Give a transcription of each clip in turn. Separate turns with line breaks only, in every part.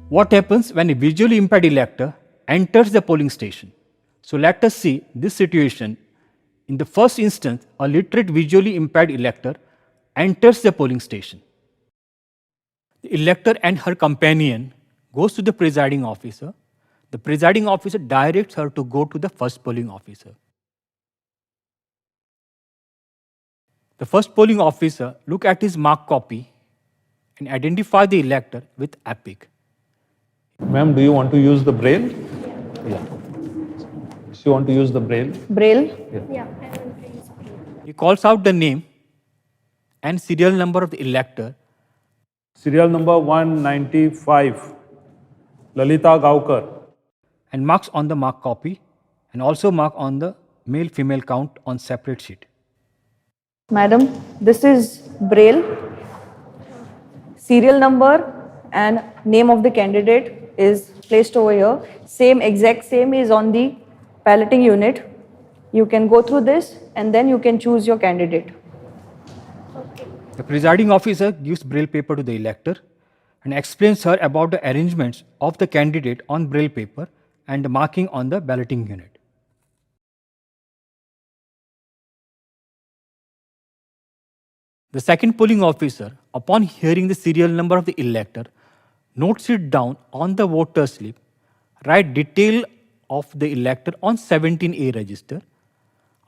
What happens when a visually impaired elector enters the polling station? So let us see this situation. In the first instance, a literate visually impaired elector enters the polling station. The elector and her companion goes to the presiding officer. The presiding officer directs her to go to the first polling officer. The first polling officer look at his marked copy and identify the elector with EPIC.
Ma'am, do you want to use the braille? Yeah. So you want to use the braille?
Braille?
Yeah, I want to use braille.
He calls out the name and serial number of the elector
Serial number 195, Lalita Gaukar.
and marks on the marked copy and also mark on the male-female count on separate sheet.
Madam, this is Braille. Serial number and name of the candidate is placed over here. Exact same is on the balloting unit. You can go through this and then you can choose your candidate.
The presiding officer gives braille paper to the elector and explains her about the arrangements of the candidate on braille paper and the marking on the balloting unit. The second polling officer, upon hearing the serial number of the elector, notes it down on the voter slip, write detail of the elector on 17A register,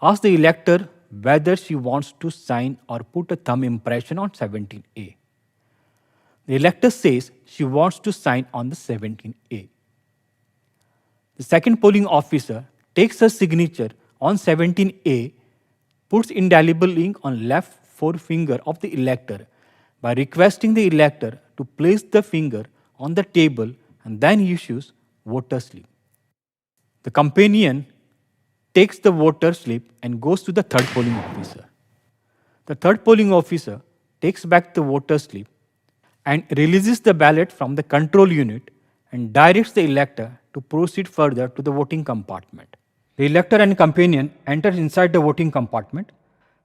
asks the elector whether she wants to sign or put a thumb impression on 17A. The elector says she wants to sign on the 17A. The second polling officer takes her signature on 17A, puts indelible ink on left forefinger of the elector by requesting the elector to place the finger on the table and then issues voter slip. The companion takes the voter slip and goes to the third polling officer. The third polling officer takes back the voter slip and releases the ballot from the control unit and directs the elector to proceed further to the voting compartment. The elector and companion enter inside the voting compartment.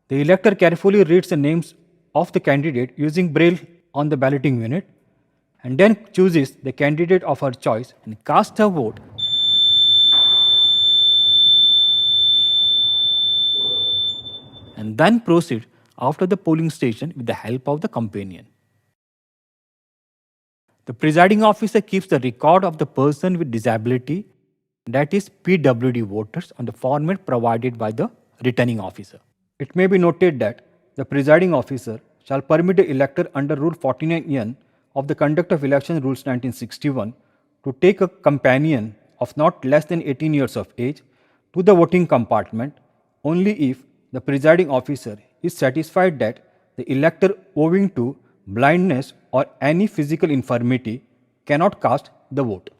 The elector carefully reads the names of the candidate using braille on the balloting unit and then chooses the candidate of her choice and casts her vote. And then proceed after the polling station with the help of the companion. The presiding officer keeps the record of the person with disability, that is PWD voters, on the format provided by the returning officer. It may be noted that the presiding officer shall permit the elector under Rule 49N of the Conduct of Election Rules 1961 to take a companion of not less than 18 years of age to the voting compartment only if the presiding officer is satisfied that the elector, owing to blindness or any physical infirmity, cannot cast the vote.